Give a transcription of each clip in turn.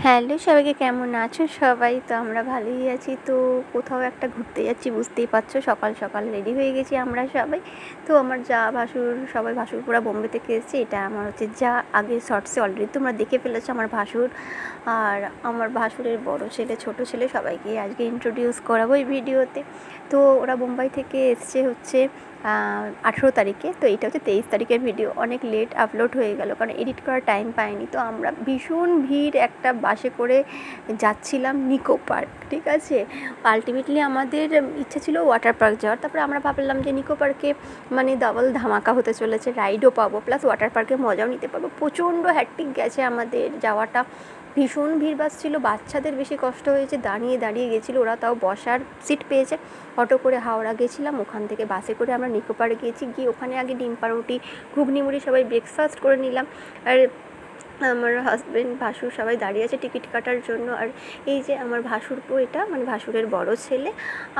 Hello সবাইকে, কেমন আছো সবাই? তো আমরা ভালোই আছি। তো কোথাও একটা ঘুরতে যাচ্ছি, বুঝতেই পারছো, সকাল সকাল রেডি হয়ে গেছি আমরা সবাই। তো আমার যা ভাসুর সবাই, ভাসুরপুরা বোম্বে থেকে এসেছে। এটা আমার হচ্ছে যা, আগে শর্টসে অলরেডি তোমরা দেখে ফেলেছো আমার ভাসুর। আর আমার ভাসুরের বড় ছেলে, ছোট ছেলে, সবাইকে আজকে ইন্ট্রোডিউস করাবো এই ভিডিওতে। তো ওরা বোম্বাই থেকে এসছে হচ্ছে 18 তারিখে। তো এটা হচ্ছে 23 তারিখের ভিডিও। অনেক লেট আপলোড হয়ে গেল কারণ এডিট করার টাইম পাইনি। তো আমরা ভীষণ ভিড় একটা বাসে করে যাচ্ছিলাম নিকো পার্ক, ঠিক আছে। আলটিমেটলি আমাদের ইচ্ছা ছিল ওয়াটার পার্ক যাওয়ার। তারপরে আমরা ভাবলাম যে নিকো পার্কে মানে ডাবল ধামাকা হতে চলেছে, রাইডও পাবো প্লাস ওয়াটার পার্কে মজাও নিতে পারবো। প্রচণ্ড হ্যাট্রিক গেছে আমাদের যাওয়াটা, ভীষণ ভিড় বাস ছিল। বাচ্চাদের বেশি কষ্ট হয়েছে, দাঁড়িয়ে দাঁড়িয়ে গেছিলো ওরা, তাও বসার সিট পেয়েছে। অটো করে হাওড়া গেছিলাম, ওখান থেকে বাসে করে আমরা নিকো পার্কে গিয়েছি। গিয়ে ওখানে আগে ডিম পাউরুটি, ঘুগনি মুড়ি সবাই ব্রেকফাস্ট করে নিলাম। আর আমার হাজব্যান্ড, ভাসুর সবাই দাঁড়িয়ে আছে টিকিট কাটার জন্য। আর এই যে আমার ভাসুরপো, এটা মানে ভাসুরের বড় ছেলে।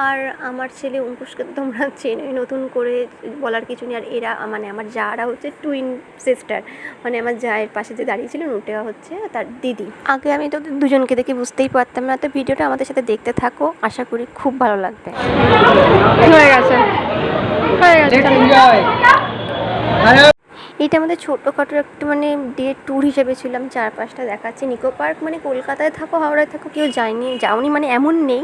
আর আমার ছেলে অঙ্কুশকে তোমরা চেনোই, নতুন করে বলার কিছু নেই। আর এরা মানে আমার যারা হচ্ছে টুইন সিস্টার, মানে আমার জায়ের পাশে যে দাঁড়িয়েছিলেন ওটা হচ্ছে তার দিদি। আগে আমি তো দুজনকে দেখে বুঝতেই পারতাম না। তো ভিডিওটা আমাদের সাথে দেখতে থাকো, আশা করি খুব ভালো লাগবে। হয়ে গেছে, হয়ে গেছে। এটা আমাদের ছোটোখাটো একটু মানে ডে ট্যুর হিসেবে ছিলাম, চারপাশটা দেখাচ্ছি। নিকো পার্ক মানে কলকাতায় থাকো, হাওড়ায় থাকো, কেউ যাওনি মানে এমন নেই।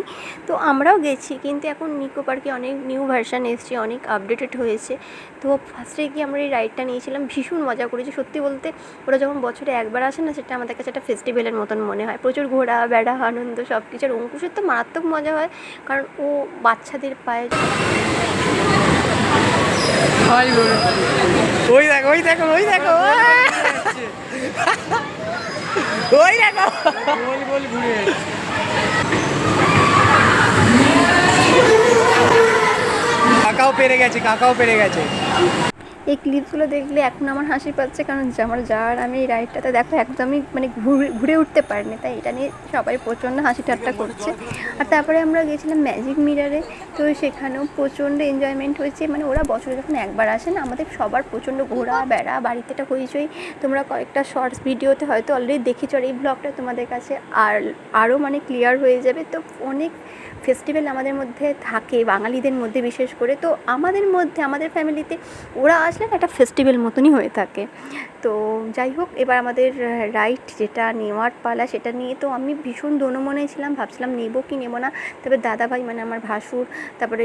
তো আমরাও গেছি, কিন্তু এখন নিকো পার্কে অনেক নিউ ভার্সান এসছে, অনেক আপডেটেড হয়েছে। তো ফার্স্টে গিয়ে আমরা এই রাইডটা নিয়েছিলাম, ভীষণ মজা করেছি সত্যি বলতে। ওরা যখন বছরে একবার আসে না, সেটা আমাদের কাছে একটা ফেস্টিভ্যালের মতন মনে হয়। প্রচুর ঘোরা বেড়া আনন্দ সব কিছু। আর অঙ্কুশের তো মারাত্মক মজা হয়, কারণ ও বাচ্চাদের পায়ে ওই দেখো ওই দেখো ওই দেখো ওই দেখো গোল গোল ঘুরে কাকাও পেরে গেছে, কাকাও পেরে গেছে। এই ক্লিপসগুলো দেখলে এখন আমার হাসি পাচ্ছে, কারণ আমার যার আমি এই রাইডটাতে দেখো একদমই মানে ঘুরে উঠতে পারিনি, তাই এটা নিয়ে সবাই প্রচণ্ড হাসি ঠাট্টা করছে। আর তারপরে আমরা গেছিলাম ম্যাজিক মিরারে। তো সেখানেও প্রচণ্ড এনজয়মেন্ট হয়েছে। মানে ওরা বছরে যখন একবার আসে না, আমাদের সবার প্রচণ্ড ঘোরা বেড়া, বাড়িতে একটা হইচই। তোমরা কয়েকটা শর্টস ভিডিওতে হয়তো অলরেডি দেখেছো, আর এই ব্লগটা তোমাদের কাছে আরও মানে ক্লিয়ার হয়ে যাবে। তো অনেক ফেস্টিভ্যাল আমাদের মধ্যে থাকে, বাঙালিদের মধ্যে বিশেষ করে। তো আমাদের মধ্যে, আমাদের ফ্যামিলিতে ওরা আসলে একটা ফেস্টিভ্যাল মতনই হয়ে থাকে। তো যাই হোক, এবার আমাদের রাইড যেটা নেওয়ার পালা, সেটা নিয়ে তো আমি ভীষণ দোনো-মনে ছিলাম, ভাবছিলাম নেবো কি নেবো না। তবে দাদাভাই মানে আমার ভাসুর, তারপরে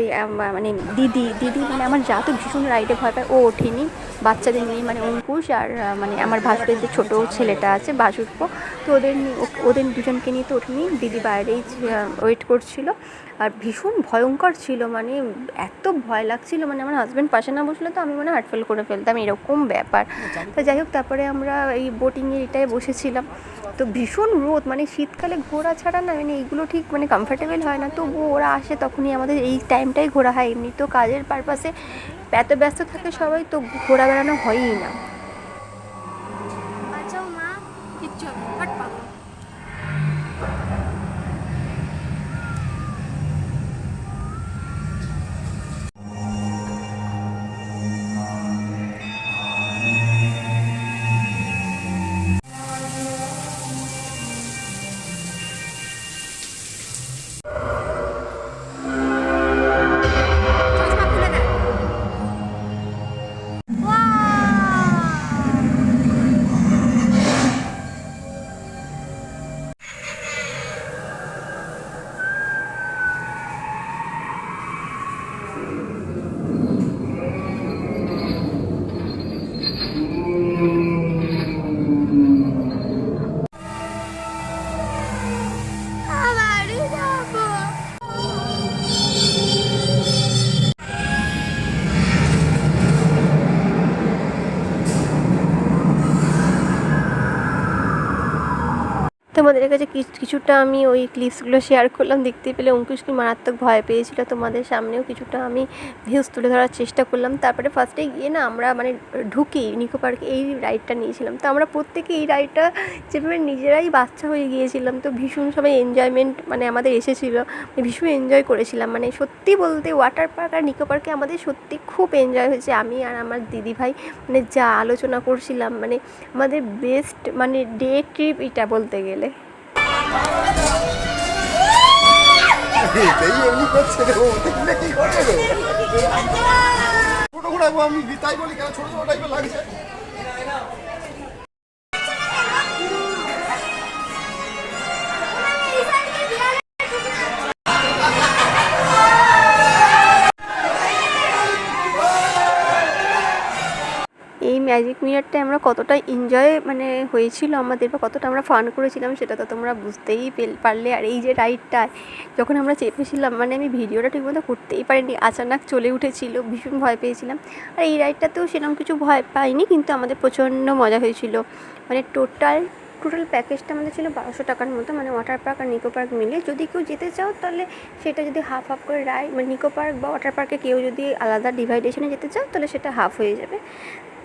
মানে দিদি মানে আমার যা তো ভীষণ রাইডে ভয় পায়, ও ওঠেনি। বাচ্চাদের নিয়ে মানে অঙ্কুশ আর মানে আমার ভাসুরের যে ছোটো ছেলেটা আছে ভাসুরপো, তো ওদের দুজনকে নিয়ে তো ওঠেনি। দিদি বাইরেই ওয়েট করছিল। আর ভীষণ ভয়ঙ্কর ছিল, মানে এত ভয় লাগছিল, মানে আমার হাজব্যান্ড পাশে না বসলে তো আমি মানে হার্ট ফেল করে ফেলতাম, এরকম ব্যাপার। তো যাই হোক, তারপরে আমরা এই বোটিংয়ের এটায় বসেছিলাম। তো ভীষণ রোদ, মানে শীতকালে ঘোরা ছাড়া না মানে এইগুলো ঠিক মানে কমফর্টেবল হয় না। তবুও ওরা আসে তখনই আমাদের এই টাইমটাই ঘোরা হয়। এমনি তো কাজের পারপাসে এত ব্যস্ত থাকে সবাই, তো ঘোরা বেড়ানো হয়ই না। তোমাদের কাছে কিছুটা আমি ওই ক্লিপসগুলো শেয়ার করলাম, দেখতে পেলে অঙ্কুশ কি মারাত্মক ভয় পেয়েছিল। তোমাদের সামনেও কিছুটা আমি ভিউজ তুলে ধরার চেষ্টা করলাম। তারপরে ফার্স্টে গিয়ে না আমরা মানে ঢুকি নিকো পার্কে, এই রাইডটা নিয়েছিলাম। তো আমরা প্রত্যেকে এই রাইডটা যেভাবে নিজেরাই বাচ্চা হয়ে গিয়েছিলাম, তো ভীষণ সবাই এনজয়মেন্ট মানে আমাদের এসেছিলো, ভীষণ এনজয় করেছিলাম। মানে সত্যি বলতে ওয়াটার পার্ক আর নিকো পার্কে আমাদের সত্যি খুব এনজয় হয়েছে। আমি আর আমার দিদিভাই মানে যা আলোচনা করছিলাম, মানে আমাদের বেস্ট মানে ডে ট্রিপ এটা বলতে গেলে। আমি তাই বলি কেন ছোট ছোট টাইপের লাগছে। এই ম্যাজিক মিরারটা আমরা কতটা এনজয় মানে হয়েছিল আমাদের, বা কতটা আমরা ফান করেছিলাম সেটা তো তোমরা বুঝতেই পারলে। আর এই যে রাইডটা যখন আমরা চেপেছিলাম, মানে আমি ভিডিওটা ঠিকমতো করতেই পারিনি, আচানক চলে উঠেছিল, ভীষণ ভয় পেয়েছিলাম। আর এই রাইডটাতেও সেরকম কিছু ভয় পাইনি, কিন্তু আমাদের প্রচণ্ড মজা হয়েছিল। মানে টোটাল প্যাকেজটা আমাদের ছিল 1200 টাকার মতো, মানে ওয়াটার পার্ক আর নিকো পার্ক মিলে। যদি কেউ যেতে চাও তাহলে সেটা যদি হাফ হাফ করে মানে নিকো পার্ক বা ওয়াটার পার্কে কেউ যদি আলাদা ডিভাইডেশনে যেতে চাও তাহলে সেটা হাফ হয়ে যাবে।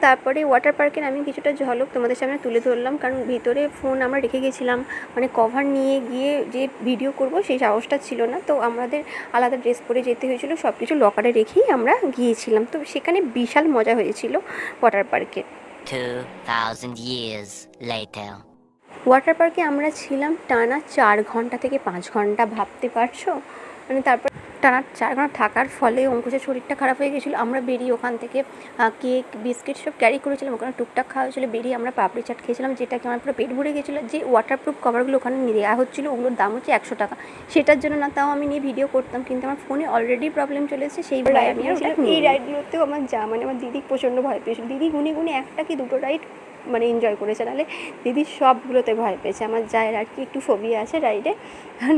তারপরে ওয়াটার পার্কের আমি কিছুটা ঝলক তোমাদের সামনে তুলে ধরলাম, কারণ ভিতরে ফোন আমরা রেখে গেছিলাম, মানে কভার নিয়ে গিয়ে যে ভিডিও করব সেই সাহসটা ছিল না। তো আমাদের আলাদা ড্রেস পরে যেতে হয়েছিল, সব কিছু লকারে রেখেই আমরা গিয়েছিলাম। তো সেখানে বিশাল মজা হয়েছিল ওয়াটার পার্কে। 2000 years later. ওয়াটার পার্কে আমরা ছিলাম টানা 4 ঘন্টা থেকে 5 ঘন্টা, ভাবতে পারছো? মানে তারপর টানা 4 ঘন্টা থাকার ফলে অঙ্কুশের শরীরটা খারাপ হয়ে গেছিলো। আমরা বেরিয়ে ওখান থেকে কেক বিস্কিট সব ক্যারি করেছিলাম, ওখানে টুকটাক খাওয়া হয়েছিলো। বেরিয়ে আমরা পাপড়ি চাট খেয়েছিলাম, যেটাকে আমার পুরো পেট ভরে গেছিলো। যে ওয়াটারপ্রুফ কভারগুলো ওখানে দেওয়া হচ্ছিলো, ওগুলোর দাম হচ্ছে 100 টাকা। সেটার জন্য না, তাও আমি নিয়ে ভিডিও করতাম, কিন্তু আমার ফোনে অলরেডি প্রবলেম চলে এসেছে। সেই রাইড নিয়েছিলাম। এই রাইডগুলোতেও আমার মানে আমার দিদি প্রচণ্ড ভয় পেয়েছিল। দিদি গুনে গুনে একটা কি দুটো রাইড মানে এনজয় করেছে, নাহলে দিদি সবগুলোতে ভয় পেয়েছে। আমার জায়ের আর কি একটু ফোবিয়া আছে রাইডে,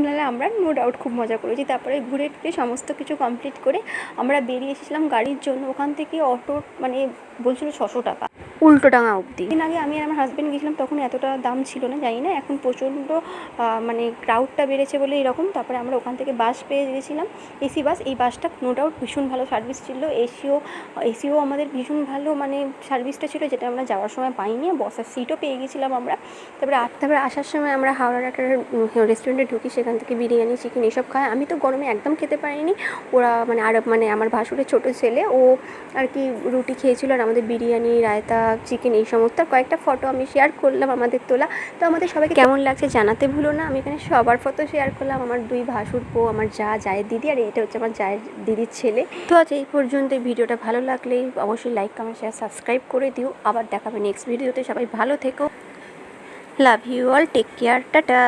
নাহলে আমরা নো ডাউট খুব মজা করেছি। তারপরে ঘুরে টুরে সমস্ত কিছু কমপ্লিট করে আমরা বেরিয়ে এসেছিলাম গাড়ির জন্য। ওখান থেকে অটো মানে বলছিল 600 টাকা উল্টোডাঙা অবধি। দিন আগে আমি আর আমার হাজব্যান্ড গেছিলাম, তখন এতটা দাম ছিল না, জানি না এখন প্রচণ্ড মানে ক্রাউডটা বেড়েছে বলে এরকম। তারপরে আমরা ওখান থেকে বাস পেয়ে গেছিলাম, এসি বাস। এই বাসটা নো ডাউট ভীষণ ভালো সার্ভিস ছিল, এসিও আমাদের ভীষণ ভালো মানে সার্ভিসটা ছিল, যেটা আমরা যাওয়ার সময় পাইনি। বসার সিটও পেয়ে গেছিলাম আমরা। তারপরে আসার সময় আমরা হাওড়ার একটা রেস্টুরেন্টে ঢুকি, সেখান থেকে বিরিয়ানি চিকেন এসব খাই। আমি তো গরমে একদম খেতে পারিনি। ওরা মানে আর মানে আমার ভাসুরের ছোটো ছেলে, ও আর কি রুটি খেয়েছিল, আর আমাদের বিরিয়ানি রায়তা চিকেন এই সমস্ত কয়েকটা ফটো আমি শেয়ার করলাম আমাদের তোলা। তো আমাদের সবাইকে কেমন লাগছে জানাতে ভুলো না। আমি এখানে সবার ফটো শেয়ার করলাম, আমার 2 ভাসুর বউ, আমার জায়ের দিদি, আর এইটা হচ্ছে আমার জায়ের দিদির ছেলে। তো আজ এই পর্যন্ত। ভিডিওটা ভালো লাগলে অবশ্যই লাইক কমেন্ট শেয়ার সাবস্ক্রাইব করে দিও। আবার দেখাবে নেক্সট ভিডিওতে। সবাই ভালো থেকো, love you all, take care, tata.